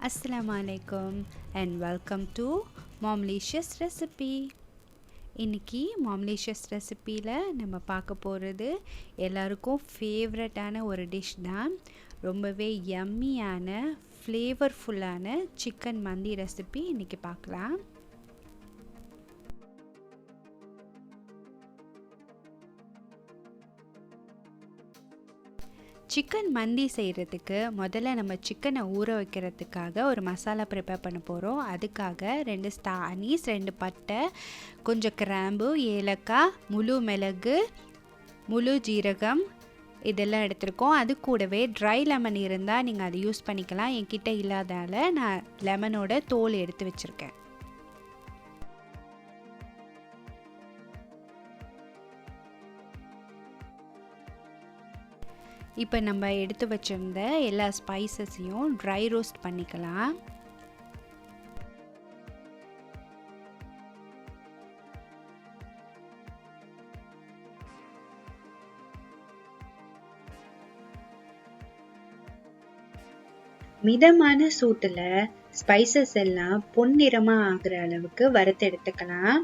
Assalamu alaikum and welcome to Momlicious Recipe. இன்னைக்கு Momlicious ரெசிபியில் நம்ம பார்க்க போகிறது எல்லாருக்கும் ஃபேவரட்டான ஒரு டிஷ் தான். ரொம்பவே யம்மியான ஃப்ளேவர்ஃபுல்லான சிக்கன் மந்தி ரெசிபி இன்னைக்கு பார்க்கலாம். சிக்கன் மந்தி செய்கிறதுக்கு முதல்ல நம்ம சிக்கனை ஊற வைக்கிறதுக்காக ஒரு மசாலா ப்ரிப்பேர் பண்ண போகிறோம். அதுக்காக 2 ஸ்டார் அனீஸ், 2 பட்டை, கொஞ்சம் கிராம்பு, ஏலக்காய், முழு மிளகு, முழு ஜீரகம் இதெல்லாம் எடுத்துருக்கோம். அது கூடவே ட்ரை லெமன் இருந்தால் நீங்கள் அதை யூஸ் பண்ணிக்கலாம். என்கிட்ட இல்லாதால நான் லெமனோட தோல் எடுத்து வச்சுருக்கேன். இப்போ நம்ம எடுத்து வச்சிருந்த எல்லா ஸ்பைசஸையும் ட்ரை ரோஸ்ட் பண்ணிக்கலாம். மிதமான சூட்டில் ஸ்பைசஸ் எல்லாம் பொன்னிறமாக ஆகிற அளவுக்கு வறுத்து எடுத்துக்கலாம்.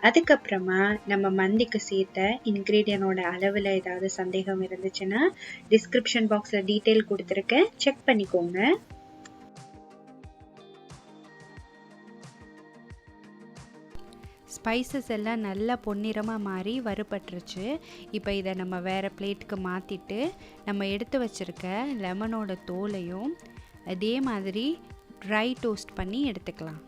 அதுக்கப்புறமா நம்ம மந்திக்கு சேர்த்த இன்க்ரீடியனோட அளவில் ஏதாவது சந்தேகம் இருந்துச்சுன்னா டிஸ்கிரிப்ஷன் பாக்ஸில் டீட்டெயில் கொடுத்துருக்கேன், செக் பண்ணிக்கோங்க. ஸ்பைசஸ் எல்லாம் நல்லா பொன்னிறமாக மாறி வறுபட்டுருச்சு. இப்போ இதை நம்ம வேறு பிளேட்டுக்கு மாற்றிட்டு நம்ம எடுத்து வச்சுருக்க லெமனோட தோலையும் அதே மாதிரி ட்ரை டோஸ்ட் பண்ணி எடுத்துக்கலாம்.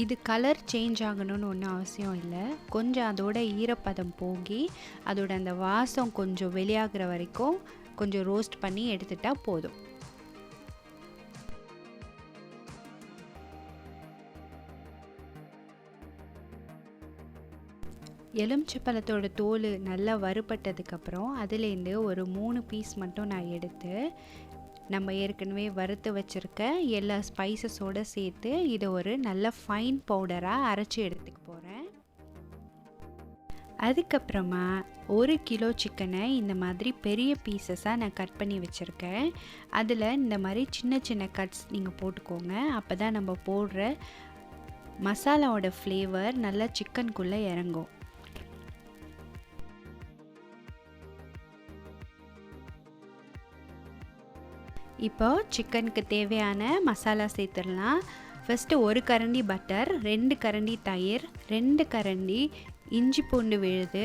இது கலர் சேஞ்ச் ஆகணும்னு ஒன்றும் அவசியம் இல்லை. கொஞ்சம் அதோட ஈரப்பதம் போகி அதோட அந்த வாசம் கொஞ்சம் வெளியாகிற வரைக்கும் கொஞ்சம் ரோஸ்ட் பண்ணி எடுத்துட்டா போதும். எலுமிச்சப்பழத்தோட தோல் நல்லா வறுபட்டதுக்கப்புறம் அதுலேருந்து ஒரு 3 பீஸ் மட்டும் நான் எடுத்து நம்ம ஏற்கனவே வறுத்து வச்சுருக்க எல்லா ஸ்பைசஸோடு சேர்த்து இதை ஒரு நல்ல ஃபைன் பவுடராக அரைச்சி எடுத்துக்க போகிறேன். அதுக்கப்புறமா 1 கிலோ சிக்கனை இந்த மாதிரி பெரிய பீசஸாக நான் கட் பண்ணி வச்சுருக்கேன். அதில் இந்த மாதிரி சின்ன சின்ன கட்ஸ் நீங்கள் போட்டுக்கோங்க. அப்போ தான் நம்ம போடுற மசாலாவோட ஃப்ளேவர் நல்லா சிக்கனுக்குள்ளே இறங்கும். இப்போ சிக்கனுக்கு தேவையான மசாலா சேர்த்துடலாம். ஃபஸ்ட்டு 1 கரண்டி பட்டர், 2 கரண்டி தயிர், 2 கரண்டி இஞ்சி பூண்டு விழுது,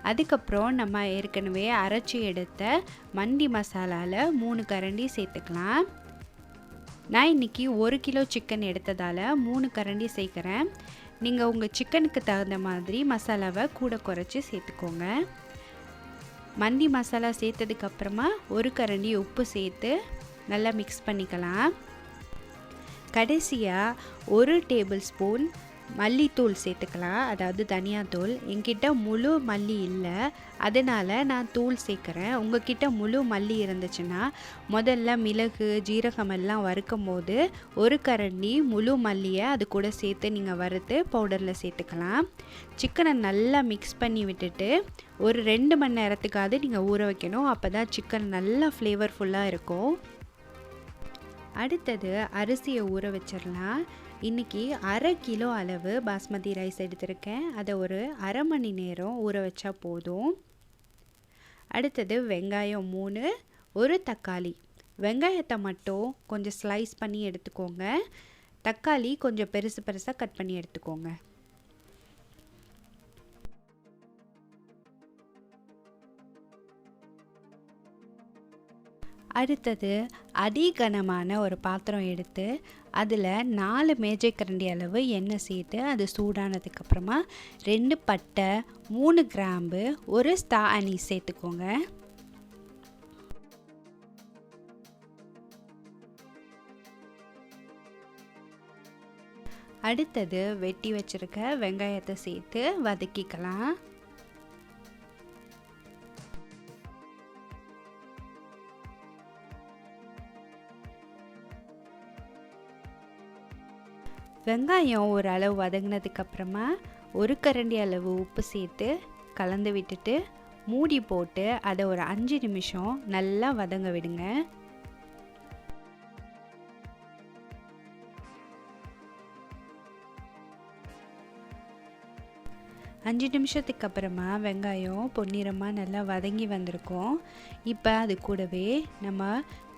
அதுக்கப்புறம் நம்ம ஏற்கனவே அரைச்சி எடுத்த மண்டி மசாலாவில் 3 கரண்டி சேர்த்துக்கலாம். நான் இன்றைக்கி 1 கிலோ சிக்கன் எடுத்ததால் 3 கரண்டி சேர்க்குறேன். நீங்கள் உங்கள் சிக்கனுக்கு தகுந்த மாதிரி மசாலாவை கூட குறைச்சி சேர்த்துக்கோங்க. மண்டி மசாலா சேர்த்ததுக்கப்புறமா 1 கரண்டி உப்பு சேர்த்து நல்லா மிக்ஸ் பண்ணிக்கலாம். கடைசியாக 1 டேபிள் ஸ்பூன் மல்லித்தூள் சேர்த்துக்கலாம், அதாவது தனியாத்தூள். என்கிட்ட முழு மல்லி இல்லை, அதனால் நான் தூள் சேர்க்குறேன். உங்ககிட்ட முழு மல்லி இருந்துச்சுன்னா முதல்ல மிளகு ஜீரகம் எல்லாம் வறுக்கும் போது 1 கரண்டி முழு மல்லியை அது கூட சேர்த்து நீங்கள் வறுத்து பவுடரில் சேர்த்துக்கலாம். சிக்கனை நல்லா மிக்ஸ் பண்ணி விட்டுட்டு ஒரு 2 மணி நேரத்துக்காவது நீங்கள் ஊற வைக்கணும். அப்போ தான் சிக்கன் நல்லா ஃப்ளேவர்ஃபுல்லாக இருக்கும். அடுத்தது அரிசியை ஊற வச்சிடலாம். இன்றைக்கி 1/2 கிலோ அளவு பாஸ்மதி ரைஸ் எடுத்திருக்கேன். அதை ஒரு 1/2 மணி நேரம் ஊற வச்சா போதும். அடுத்தது வெங்காயம் 3, 1 தக்காளி. வெங்காயத்தை மட்டும் கொஞ்சம் ஸ்லைஸ் பண்ணி எடுத்துக்கோங்க. தக்காளி கொஞ்சம் பெருசு பெருசாக கட் பண்ணி எடுத்துக்கோங்க. அடுத்தது அதிகனமான ஒரு பாத்திரம் எடுத்து அதில் 4 மேஜைக்கரண்டி அளவு எண்ணெய் சேர்த்து அது சூடானதுக்கப்புறமா 2 பட்டை, 3 கிராம்பு, 1 ஸ்டார் அனீஸ் சேர்த்துக்கோங்க. அடுத்தது வெட்டி வச்சுருக்க வெங்காயத்தை சேர்த்து வதக்கிக்கலாம். வெங்காயம் ஓரளவு வதங்கினதுக்கப்புறமா ஒரு கரண்டி அளவு உப்பு சேர்த்து கலந்து விட்டுட்டு மூடி போட்டு அதை ஒரு 5 நிமிஷம் நல்லா வதங்க விடுங்க. அஞ்சு நிமிஷத்துக்கு அப்புறமா வெங்காயம் பொன்னிறமாக நல்லா வதங்கி வந்திருக்கும். இப்போ அது கூடவே நம்ம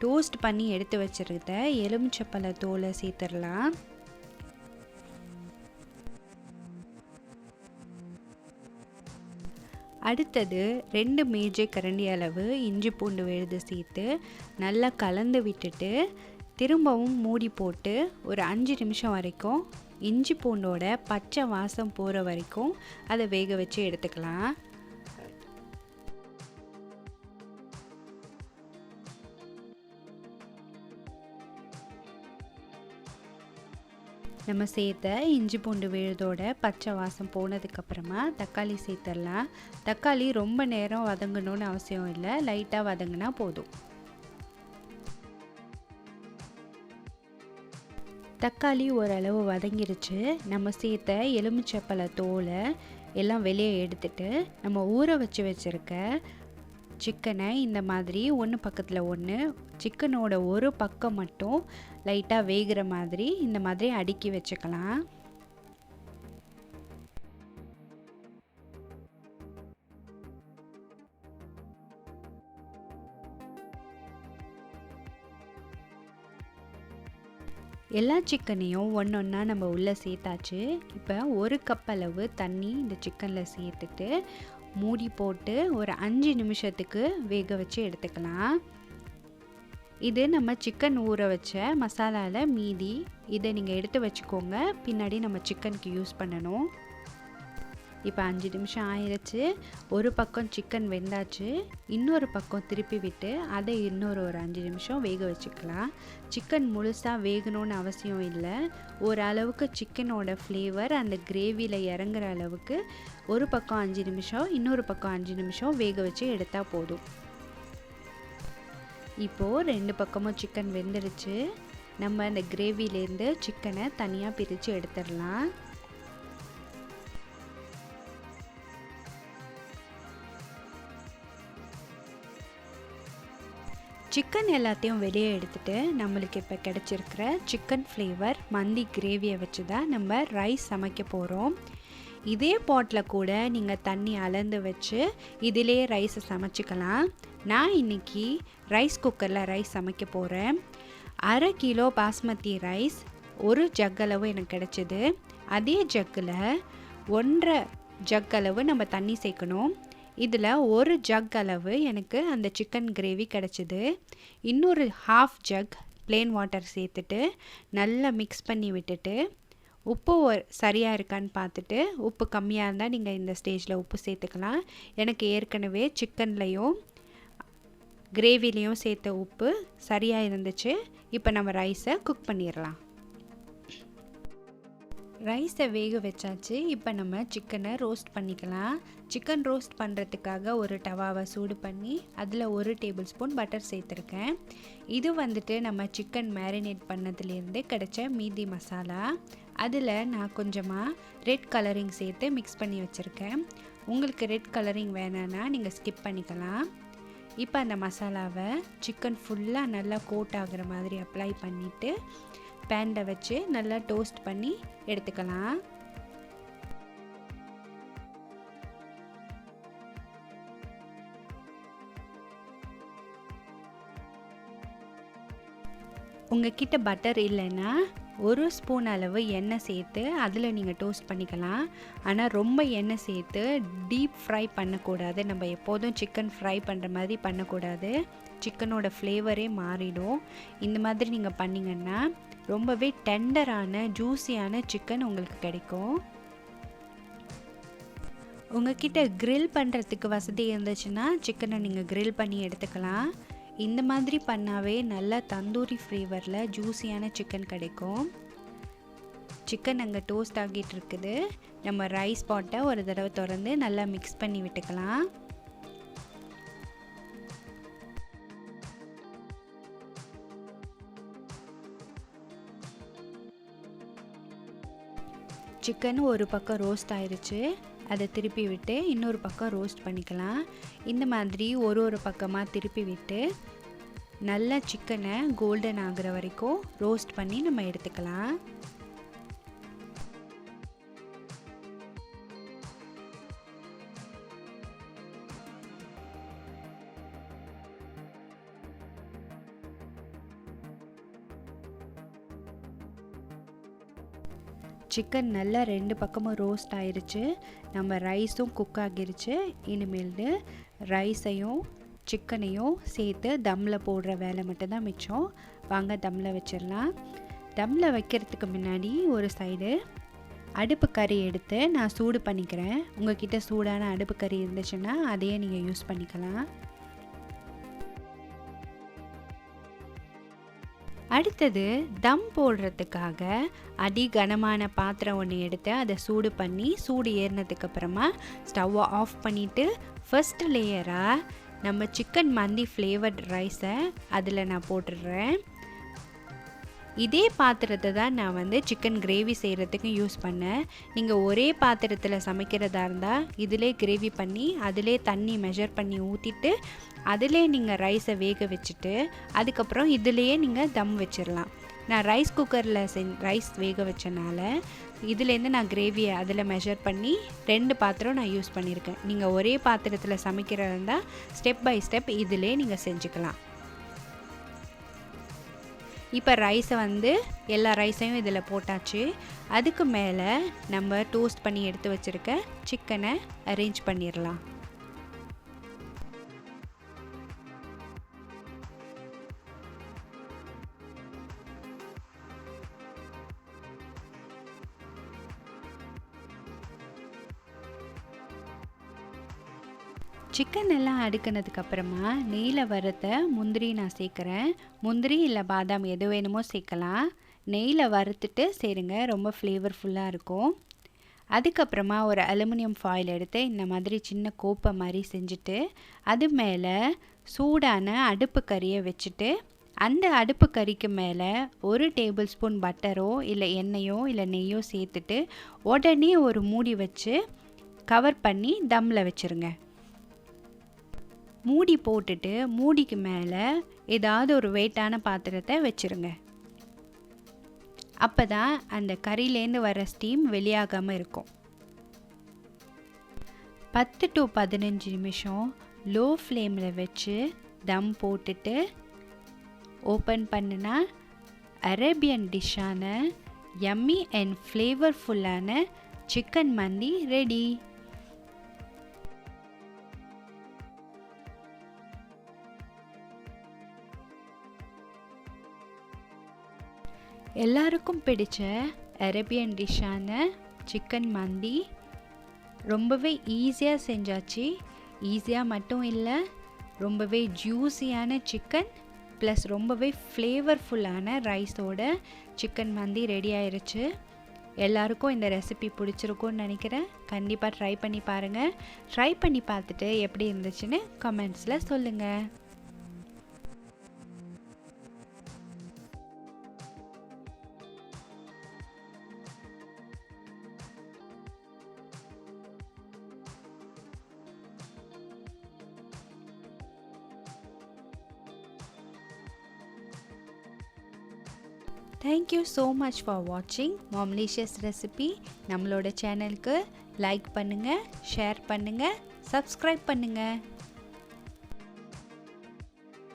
டோஸ்ட் பண்ணி எடுத்து வச்சுருக்க எலுமிச்சப்பழ தோலை சேர்த்துடலாம். அடுத்தது 2 மேஜை கரண்டி அளவு இஞ்சி பூண்டு விழுது சேர்த்து நல்லா கலந்து விட்டுட்டு திரும்பவும் மூடி போட்டு ஒரு 5 நிமிஷம் வரைக்கும் இஞ்சி பூண்டோட பச்சை வாசம் போகிற வரைக்கும் அதை வேக வச்சு எடுத்துக்கலாம். நம்ம சேர்த்த இஞ்சி பூண்டு விழுதோட பச்சை வாசம் போனதுக்கப்புறமா தக்காளி சேர்த்துடலாம். தக்காளி ரொம்ப நேரம் வதங்கணும்னு அவசியம் இல்லை, லைட்டாக வதங்கினா போதும். தக்காளி ஓரளவு வதங்கிருச்சு. நம்ம சேர்த்த எலுமிச்சப்பழ தோலை எல்லாம் வெளியே எடுத்துட்டு நம்ம ஊற வச்சுருக்க சிக்கனை இந்த மாதிரி ஒன்று பக்கத்தில் ஒன்று சிக்கனோட ஒரு பக்கம் மட்டும் லைட்டாக வேகிற மாதிரி இந்த மாதிரி அடுக்கி வச்சுக்கலாம். எல்லா சிக்கனையும் ஒன்றொன்னா நம்ம உள்ளே சேர்த்தாச்சு. இப்போ ஒரு கப் அளவு தண்ணி இந்த சிக்கனில் சேர்த்துட்டு மூடி போட்டு ஒரு 5 நிமிஷத்துக்கு வேக வச்சு எடுத்துக்கலாம். இது நம்ம சிக்கன் ஊற வச்ச மசாலாவில் மீதி. இதை நீங்கள் எடுத்து வச்சுக்கோங்க, பின்னாடி நம்ம சிக்கனுக்கு யூஸ் பண்ணணும். இப்போ 5 நிமிஷம் ஆயிடுச்சு. ஒரு பக்கம் சிக்கன் வெந்தாச்சு. இன்னொரு பக்கம் திருப்பி விட்டு அதை இன்னொரு 5 நிமிஷம் வேக வச்சுக்கலாம். சிக்கன் முழுசாக வேகணும்னு அவசியம் இல்லை. ஓரளவுக்கு சிக்கனோட ஃப்ளேவர் அந்த கிரேவியில் இறங்குற அளவுக்கு ஒரு பக்கம் 5 நிமிஷம் இன்னொரு பக்கம் 5 நிமிஷம் வேக வச்சு எடுத்தால் போதும். இப்போது 2 பக்கமும் சிக்கன் வெந்துடுச்சு. நம்ம அந்த கிரேவிலேருந்து சிக்கனை தனியாக பிரித்து எடுத்துடலாம். சிக்கன் எல்லாத்தையும் வெளியே எடுத்துகிட்டு நம்மளுக்கு இப்போ கிடச்சிருக்கிற சிக்கன் ஃப்ளேவர் மந்தி கிரேவியை வச்சு தான் நம்ம ரைஸ் சமைக்க போகிறோம். இதே பாட்டில் கூட நீங்கள் தண்ணி அளந்து வச்சு இதிலே ரைஸை சமைச்சிக்கலாம். நான் இன்றைக்கி ரைஸ் குக்கரில் ரைஸ் சமைக்க போகிறேன். 1/2 கிலோ பாஸ்மதி ரைஸ் ஒரு ஜக் அளவு எனக்கு கிடச்சிது. அதே ஜக்கில் 1.5 ஜக் அளவு நம்ம தண்ணி சேர்க்கணும். இதில் ஒரு ஜக் அளவு எனக்கு அந்த சிக்கன் கிரேவி கிடச்சிது. இன்னொரு 1/2 ஜக் ப்ளெயின் வாட்டர் சேர்த்துட்டு நல்லா மிக்ஸ் பண்ணி விட்டுட்டு உப்பு சரியாக இருக்கான்னு பார்த்துட்டு உப்பு கம்மியாக இருந்தால் நீங்கள் இந்த ஸ்டேஜில் உப்பு சேர்த்துக்கலாம். எனக்கு ஏற்கனவே சிக்கன்லேயும் கிரேவிலையும் சேர்த்த உப்பு சரியாக இருந்துச்சு. இப்போ நம்ம ரைஸை குக் பண்ணிடலாம். ரைஸை வேக வச்சாச்சு. இப்போ நம்ம சிக்கனை ரோஸ்ட் பண்ணிக்கலாம். சிக்கன் ரோஸ்ட் பண்ணுறதுக்காக ஒரு டவாவை சூடு பண்ணி அதில் 1 டேபிள் ஸ்பூன் பட்டர் சேர்த்துருக்கேன். இது வந்துட்டு நம்ம சிக்கன் மேரினேட் பண்ணதுலேருந்து கிடைச்ச மீதி மசாலா. அதில் நான் கொஞ்சமாக ரெட் கலரிங் சேர்த்து மிக்ஸ் பண்ணி வச்சுருக்கேன். உங்களுக்கு ரெட் கலரிங் வேணான்னா நீங்கள் ஸ்கிப் பண்ணிக்கலாம். இப்போ அந்த மசாலாவை சிக்கன் ஃபுல்லாக நல்லா கோட் ஆகிற மாதிரி அப்ளை பண்ணிவிட்டு பேனில் வச்சு நல்லா டோஸ்ட் பண்ணி எடுத்துக்கலாம். உங்ககிட்ட பட்டர் இல்லைன்னா 1 ஸ்பூன் அளவு எண்ணெய் சேர்த்து அதில் நீங்கள் டோஸ்ட் பண்ணிக்கலாம். ஆனால் ரொம்ப எண்ணெய் சேர்த்து டீப் ஃப்ரை பண்ணக்கூடாது. நம்ம எப்போதும் சிக்கன் ஃப்ரை பண்ணுற மாதிரி பண்ணக்கூடாது. சிக்கனோட ஃப்ளேவரே மாறிடும். இந்த மாதிரி நீங்கள் பண்ணிங்கன்னா ரொம்பவே டெண்டரான ஜூஸியான சிக்கன் உங்களுக்கு கிடைக்கும். உங்ககிட்ட கிரில் பண்ணுறதுக்கு வசதி இருந்துச்சுன்னா சிக்கனை நீங்கள் கிரில் பண்ணி எடுத்துக்கலாம். இந்த மாதிரி பண்ணாவே நல்லா தந்தூரி ஃப்ளேவரில் ஜூஸியான சிக்கன் கிடைக்கும். சிக்கன் அங்கே டோஸ்ட் ஆகிட்டு இருக்குது. நம்ம ரைஸ் பாட்டை ஒரு தடவை திறந்து நல்லா மிக்ஸ் பண்ணி விட்டுக்கலாம். சிக்கன் ஒரு பக்கம் ரோஸ்ட் ஆயிருச்சு. அதை திருப்பி விட்டு இன்னொரு பக்கம் ரோஸ்ட் பண்ணிக்கலாம். இந்த மாதிரி ஒரு பக்கமாக திருப்பி விட்டு நல்லா சிக்கனை கோல்டன் ஆகிற வரைக்கும் ரோஸ்ட் பண்ணி நம்ம எடுத்துக்கலாம். சிக்கன் நல்லா 2 பக்கமும் ரோஸ்ட் ஆயிருச்சு. நம்ம ரைஸும் குக் ஆகிருச்சு. இனிமேல் ரைஸையும் சிக்கனையும் சேர்த்து தம்மில் போடுற வேலை மட்டும்தான் மிச்சம். வாங்க தம்மில் வச்சிடலாம். தம்மில் வைக்கிறதுக்கு முன்னாடி ஒரு சைடு அடுப்பு கறி எடுத்து நான் சூடு பண்ணிக்கிறேன். உங்ககிட்ட சூடான அடுப்பு கறி இருந்துச்சுன்னா அதையே நீங்கள் யூஸ் பண்ணிக்கலாம். அடுத்தது தம் போடுறதுக்காக அடி கனமான பாத்திரம் ஒன்று எடுத்து அதை சூடு பண்ணி சூடு ஏறினதுக்கு அப்புறமா ஸ்டவ்வை ஆஃப் பண்ணிவிட்டு ஃபர்ஸ்ட் லேயராக நம்ம சிக்கன் மந்தி ஃப்ளேவர்ட் ரைஸை அதில் நான் போட்டுடுறேன். இதே பாத்திரத்தை தான் நான் சிக்கன் கிரேவி செய்கிறதுக்கு யூஸ் பண்ணேன். நீங்கள் ஒரே பாத்திரத்தில் சமைக்கிறதா இருந்தால் இதிலே கிரேவி பண்ணி அதிலே தண்ணி மெஷர் பண்ணி ஊற்றிட்டு அதிலே நீங்கள் ரைஸை வேக வச்சுட்டு அதுக்கப்புறம் இதிலையே நீங்கள் தம் வச்சிடலாம். நான் ரைஸ் குக்கரில் ரைஸ் வேக வச்சனால இதுலேருந்து நான் கிரேவியை அதில் மெஷர் பண்ணி 2 பாத்திரம் நான் யூஸ் பண்ணியிருக்கேன். நீங்கள் ஒரே பாத்திரத்தில் சமைக்கிறதா இருந்தால் ஸ்டெப் பை ஸ்டெப் இதிலே நீங்கள் செஞ்சுக்கலாம். இப்போ ரைஸை எல்லா ரைஸையும் இதில் போட்டாச்சு. அதுக்கு மேலே நம்ம டோஸ்ட் பண்ணி எடுத்து வச்சுருக்க சிக்கனை அரேஞ்ச் பண்ணிடலாம். சிக்கன் எல்லாம் அடுக்கினதுக்கப்புறமா நெய்யில் வறுத்த முந்திரி நான் சேர்க்குறேன். முந்திரி இல்லை பாதாம் எது வேணுமோ சேர்க்கலாம். நெய்யில் வறுத்துட்டு சேருங்க, ரொம்ப ஃப்ளேவர்ஃபுல்லாக இருக்கும். அதுக்கப்புறமா ஒரு அலுமினியம் ஃபாயில் எடுத்து இந்த மாதிரி சின்ன கோப்பை மாதிரி செஞ்சுட்டு அது மேலே சூடான அடுப்பு கறியை வச்சுட்டு அந்த அடுப்பு கறிக்கு மேலே 1 டேபிள் ஸ்பூன் பட்டரோ இல்லை எண்ணெயோ இல்லை நெய்யோ சேர்த்துட்டு உடனே ஒரு மூடி வச்சு கவர் பண்ணி தம்மில் வச்சுருங்க. மூடி போட்டுட்டு மூடிக்கு மேலே ஏதாவது ஒரு வெயிட்டான பாத்திரத்தை வச்சுருங்க. அப்போ தான் அந்த கறியிலேருந்து வர ஸ்டீம் வெளியாகாமல் இருக்கும். 10 to 15 நிமிஷம் லோ ஃப்ளேமில் வச்சு தம் போட்டுட்டு ஓப்பன் பண்ணுனா அரேபியன் டிஷ்ஷான யம்மி அண்ட் ஃப்ளேவர்ஃபுல்லான சிக்கன் மந்தி ரெடி. எல்லாருக்கும் பிடிச்ச அரேபியன் டிஷ்ஷான சிக்கன் மந்தி ரொம்பவே ஈஸியாக செஞ்சாச்சு. ஈஸியாக மட்டும் இல்லை, ரொம்பவே ஜூஸியான சிக்கன் ப்ளஸ் ரொம்பவே ஃப்ளேவர்ஃபுல்லான ரைஸோட சிக்கன் மந்தி ரெடி ஆயிருச்சு. எல்லாருக்கும் இந்த ரெசிபி பிடிச்சிருக்கும்னு நினைக்கிறேன். கண்டிப்பாக ட்ரை பண்ணி பாருங்கள். ட்ரை பண்ணி பார்த்துட்டு எப்படி இருந்துச்சுன்னு கமெண்ட்ஸில் சொல்லுங்கள். Thank you so much for watching Momlicious Recipe. நம்மளோட சேனலுக்கு லைக் பண்ணுங்கள், ஷேர் பண்ணுங்கள், சப்ஸ்கிரைப் பண்ணுங்கள்.